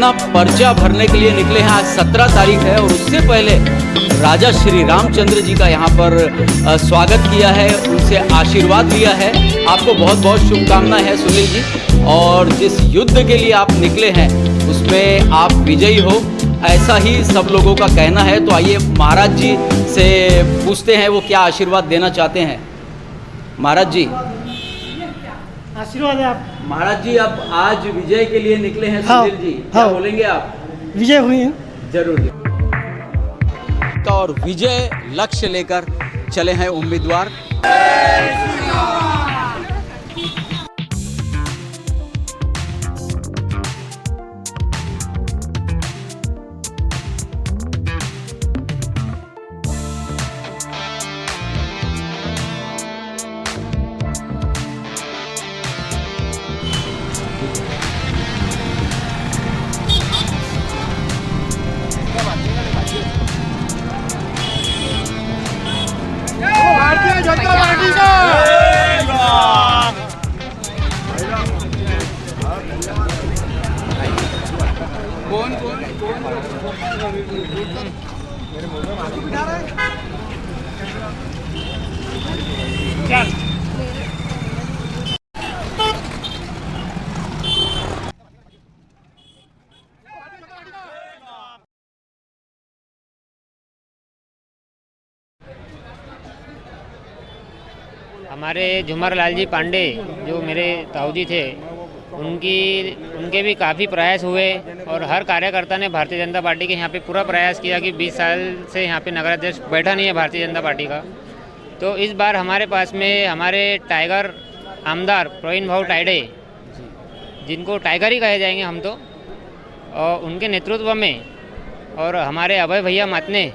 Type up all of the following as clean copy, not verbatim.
अपना पर्चा भरने के लिए निकले हैं। आज 17 तारीख है और उससे पहले राजा श्री रामचंद्र जी का यहाँ पर स्वागत किया है, उनसे आशीर्वाद लिया है। आपको बहुत बहुत शुभकामनाएं हैं सुनील जी, और जिस युद्ध के लिए आप निकले हैं उसमें आप विजयी हो, ऐसा ही सब लोगों का कहना है। तो आइए महाराज जी से पूछते हैं वो क्या आशीर्वाद देना चाहते हैं। महाराज जी आशीर्वाद है आप। महाराज जी आप आज विजय के लिए निकले हैं सुनील जी, क्या बोलेंगे आप? विजय हुई हैं। जरूर। और विजय लक्ष्य लेकर चले हैं उम्मीदवार। भारतीय जनता पार्टी का कौन हमारे झूमर लाल जी पांडे जो मेरे ताऊजी थे, उनके भी काफ़ी प्रयास हुए और हर कार्यकर्ता ने भारतीय जनता पार्टी के यहाँ पे पूरा प्रयास किया कि 20 साल से यहाँ पे नगराध्यक्ष बैठा नहीं है भारतीय जनता पार्टी का। तो इस बार हमारे पास में हमारे टाइगर आमदार प्रवीण भाऊ टाइडे, जिनको टाइगर ही कहे जाएंगे हम तो, और उनके नेतृत्व में, और हमारे अभय भैया मातने,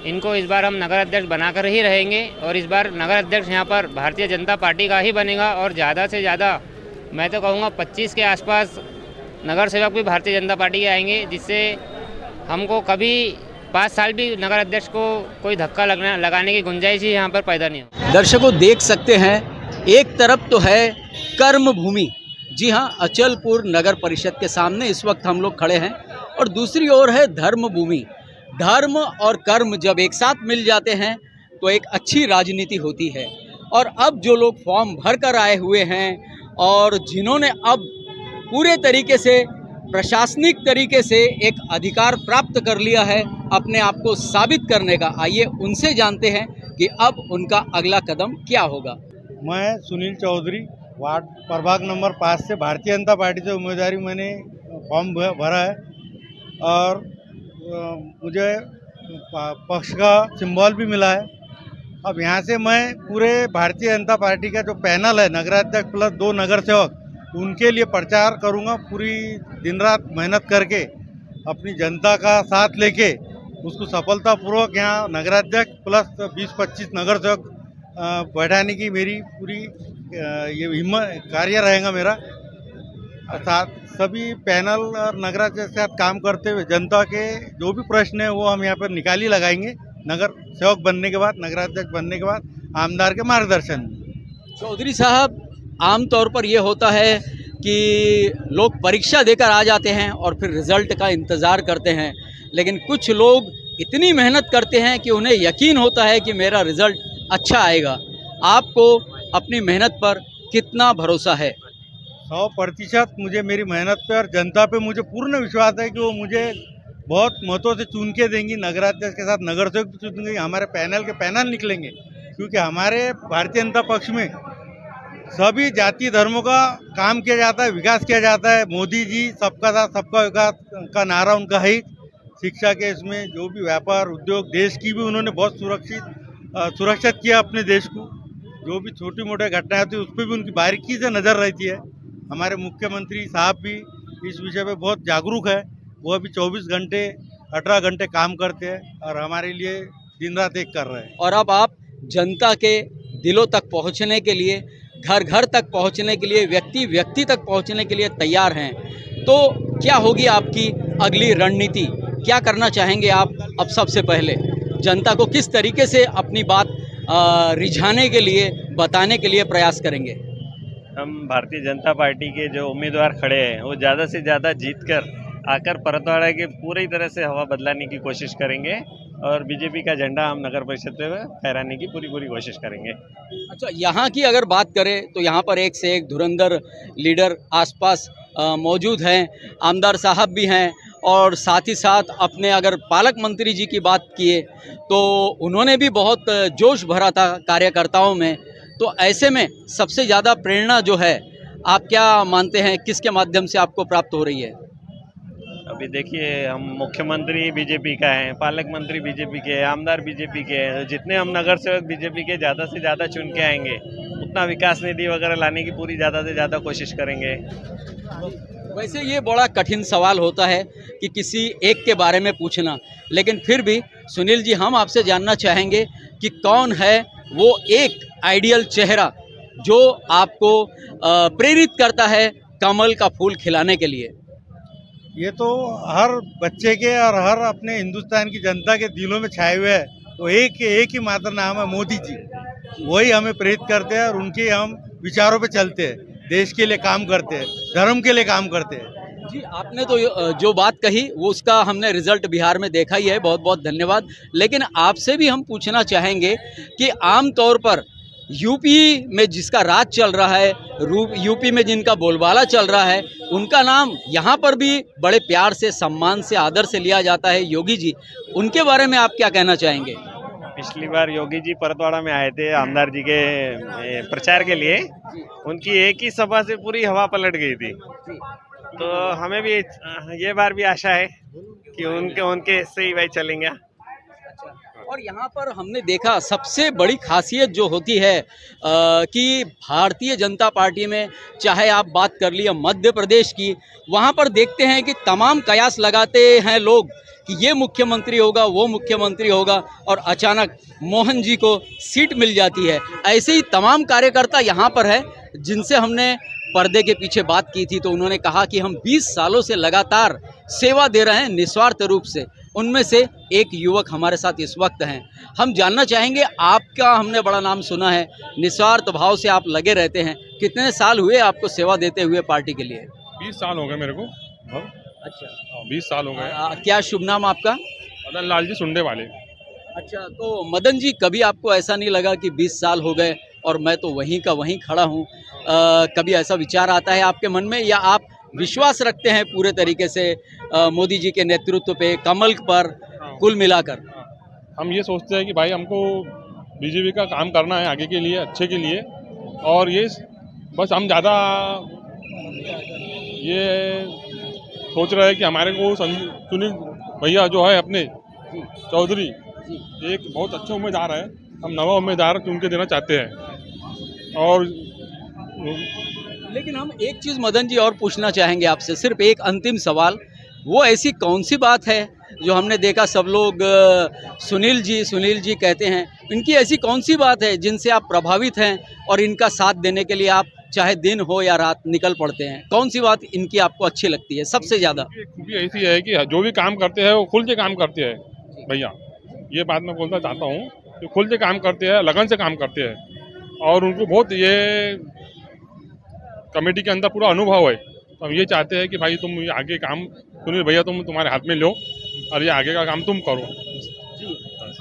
इनको इस बार हम नगर अध्यक्ष बनाकर ही रहेंगे। और इस बार नगर अध्यक्ष यहाँ पर भारतीय जनता पार्टी का ही बनेगा और ज़्यादा से ज़्यादा मैं तो कहूँगा 25 के आसपास नगर सेवक भी भारतीय जनता पार्टी के आएंगे, जिससे हमको कभी 5 साल भी नगर अध्यक्ष को कोई धक्का लगाने की गुंजाइश ही यहाँ पर पैदा नहीं हो। दर्शकों देख सकते हैं, एक तरफ तो है कर्म भूमि, जी हाँ, अचलपुर नगर परिषद के सामने इस वक्त हम लोग खड़े हैं, और दूसरी ओर है धर्म भूमि। धर्म और कर्म जब एक साथ मिल जाते हैं तो एक अच्छी राजनीति होती है। और अब जो लोग फॉर्म भर कर आए हुए हैं और जिन्होंने अब पूरे तरीके से प्रशासनिक तरीके से एक अधिकार प्राप्त कर लिया है अपने आप को साबित करने का, आइए उनसे जानते हैं कि अब उनका अगला कदम क्या होगा। मैं सुनील चौधरी, वार्ड प्रभाग नंबर 5 से भारतीय जनता पार्टी से उम्मीदवारी मैंने फॉर्म भरा है, और मुझे पक्ष का सिंबल भी मिला है। अब यहाँ से मैं पूरे भारतीय जनता पार्टी का जो पैनल है, नगराध्यक्ष प्लस 2 नगर सेवक, उनके लिए प्रचार करूँगा। पूरी दिन रात मेहनत करके अपनी जनता का साथ लेके उसको सफलतापूर्वक यहाँ नगराध्यक्ष प्लस 20-25 नगर सेवक बैठाने की मेरी पूरी ये हिम्मत कार्य रहेगा मेरा। साथ सभी पैनल और नगराध्यक्ष के साथ काम करते हुए जनता के जो भी प्रश्न है वो हम यहाँ पर निकाल ही लगाएंगे, नगर सेवक बनने के बाद, नगराध्यक्ष बनने के बाद, आमदार के मार्गदर्शन में। चौधरी साहब, आमतौर पर यह होता है कि लोग परीक्षा देकर आ जाते हैं और फिर रिजल्ट का इंतज़ार करते हैं, लेकिन कुछ लोग इतनी मेहनत करते हैं कि उन्हें यकीन होता है कि मेरा रिजल्ट अच्छा आएगा। आपको अपनी मेहनत पर कितना भरोसा है? 100% मुझे मेरी मेहनत पे और जनता पे मुझे पूर्ण विश्वास है कि वो मुझे बहुत मतों से चुन के देंगी। नगराध्यक्ष के साथ नगर सेवक भी चुनेंगे, हमारे पैनल के पैनल निकलेंगे, क्योंकि हमारे भारतीय जनता पक्ष में सभी जाति धर्मों का काम किया जाता है, विकास किया जाता है। मोदी जी सबका साथ सबका विकास का नारा उनका है। शिक्षा के इसमें जो भी व्यापार उद्योग, देश की भी उन्होंने बहुत सुरक्षित किया अपने देश को। जो भी छोटी मोटी घटनाएं होती है उस पर भी उनकी बारीकी से नज़र रहती है। हमारे मुख्यमंत्री साहब भी इस विषय पे बहुत जागरूक है, वो अभी 24 घंटे 18 घंटे काम करते हैं और हमारे लिए दिन रात एक कर रहे हैं। और अब आप जनता के दिलों तक पहुंचने के लिए, घर घर तक पहुंचने के लिए, व्यक्ति व्यक्ति तक पहुंचने के लिए तैयार हैं, तो क्या होगी आपकी अगली रणनीति? क्या करना चाहेंगे आप अब सबसे पहले? जनता को किस तरीके से अपनी बात रिझाने के लिए, बताने के लिए प्रयास करेंगे? हम भारतीय जनता पार्टी के जो उम्मीदवार खड़े हैं वो ज़्यादा से ज़्यादा जीतकर आकर परतवाड़ा के पूरी तरह से हवा बदलाने की कोशिश करेंगे और बीजेपी का झंडा हम नगर परिषद में फहराने की पूरी कोशिश करेंगे। अच्छा, यहाँ की अगर बात करें तो यहाँ पर एक से एक धुरंधर लीडर आसपास मौजूद हैं, आमदार साहब भी हैं और साथ ही साथ अपने अगर पालक मंत्री जी की बात किए तो उन्होंने भी बहुत जोश भरा था कार्यकर्ताओं में। तो ऐसे में सबसे ज़्यादा प्रेरणा जो है आप क्या मानते हैं किसके माध्यम से आपको प्राप्त हो रही है? अभी देखिए, हम मुख्यमंत्री बीजेपी का है, पालक मंत्री बीजेपी के हैं, आमदार बीजेपी के हैं। जितने हम नगर सेवक बीजेपी के ज़्यादा से ज़्यादा चुन के आएंगे उतना विकास निधि वगैरह लाने की पूरी ज़्यादा से ज़्यादा कोशिश करेंगे। वैसे ये बड़ा कठिन सवाल होता है कि किसी एक के बारे में पूछना, लेकिन फिर भी सुनील जी हम आपसे जानना चाहेंगे कि कौन है वो एक आइडियल चेहरा जो आपको प्रेरित करता है कमल का फूल खिलाने के लिए? ये तो हर बच्चे के और हर अपने हिंदुस्तान की जनता के दिलों में छाए हुए है। तो एक ही मात्र नाम है मोदी जी। वही हमें प्रेरित करते हैं और उनके हम विचारों पे चलते हैं, देश के लिए काम करते हैं, धर्म के लिए काम करते हैं। जी, आपने तो जो बात कही वो उसका हमने रिजल्ट बिहार में देखा ही है, बहुत बहुत धन्यवाद। लेकिन आपसे भी हम पूछना चाहेंगे कि आम तौर पर यूपी में जिसका राज चल रहा है, यूपी में जिनका बोलबाला चल रहा है, उनका नाम यहाँ पर भी बड़े प्यार से, सम्मान से, आदर से लिया जाता है, योगी जी। उनके बारे में आप क्या कहना चाहेंगे? पिछली बार योगी जी परतवाड़ा में आए थे आमदार जी के प्रचार के लिए, उनकी एक ही सभा से पूरी हवा पलट गई थी। तो हमें भी ये बार भी आशा है कि उनके से ही भाई चलेंगे। और यहाँ पर हमने देखा सबसे बड़ी खासियत जो होती है कि भारतीय जनता पार्टी में चाहे आप बात कर लिए मध्य प्रदेश की, वहाँ पर देखते हैं कि तमाम कयास लगाते हैं लोग कि ये मुख्यमंत्री होगा, वो मुख्यमंत्री होगा, और अचानक मोहन जी को सीट मिल जाती है। ऐसे ही तमाम कार्यकर्ता यहाँ पर है जिनसे हमने पर्दे के पीछे बात की थी, तो उन्होंने कहा कि हम 20 सालों से लगातार सेवा दे रहे हैं निस्वार्थ रूप से। उनमें से एक युवक हमारे साथ इस वक्त हैं। हम जानना चाहेंगे, आपका हमने बड़ा नाम सुना है, निस्वार्थ भाव से आप लगे रहते हैं। कितने साल हुए आपको सेवा देते हुए पार्टी के लिए? 20 साल हो गए मेरे को। अच्छा, 20 साल हो गए। क्या शुभ नाम आपका? मदन लाल जी सुंडे वाले। अच्छा, तो मदन जी कभी आपको ऐसा नहीं लगा कि 20 साल हो गए और मैं तो वहीं का वहीं खड़ा हूँ? कभी ऐसा विचार आता है आपके मन में, या आप विश्वास रखते हैं पूरे तरीके से मोदी जी के नेतृत्व पे, कमल पर कुल मिलाकर? हम ये सोचते हैं कि भाई हमको बीजेपी का काम करना है आगे के लिए, अच्छे के लिए, और ये बस हम ज़्यादा ये सोच रहे हैं कि हमारे को सुनील भैया जो है अपने चौधरी, एक बहुत अच्छे उम्मीदवार है। हम नवा उम्मीदवार चुन के देना चाहते हैं। और लेकिन हम एक चीज़ मदन जी और पूछना चाहेंगे आपसे, सिर्फ एक अंतिम सवाल। वो ऐसी कौन सी बात है जो हमने देखा सब लोग सुनील जी कहते हैं, इनकी ऐसी कौन सी बात है जिनसे आप प्रभावित हैं और इनका साथ देने के लिए आप चाहे दिन हो या रात निकल पड़ते हैं? कौन सी बात इनकी आपको अच्छी लगती है सबसे ज़्यादा? खूबी ऐसी है कि जो भी काम करते हैं वो खुल के काम करते हैं भैया। ये बात मैं बोलना चाहता हूँ कि खुल के काम करते हैं, लगन से काम करते हैं, और उनको बहुत ये कमेटी के अंदर पूरा अनुभव है। तो हम ये चाहते हैं कि भाई तुम आगे काम सुनील भैया तुम्हारे हाथ में लो और ये आगे का काम तुम करो।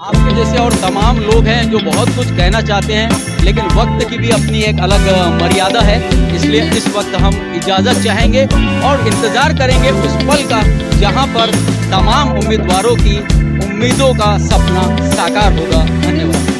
आपके जैसे और तमाम लोग हैं जो बहुत कुछ कहना चाहते हैं, लेकिन वक्त की भी अपनी एक अलग मर्यादा है, इसलिए इस वक्त हम इजाज़त चाहेंगे और इंतज़ार करेंगे उस पल का जहां पर तमाम उम्मीदवारों की उम्मीदों का सपना साकार होगा। धन्यवाद।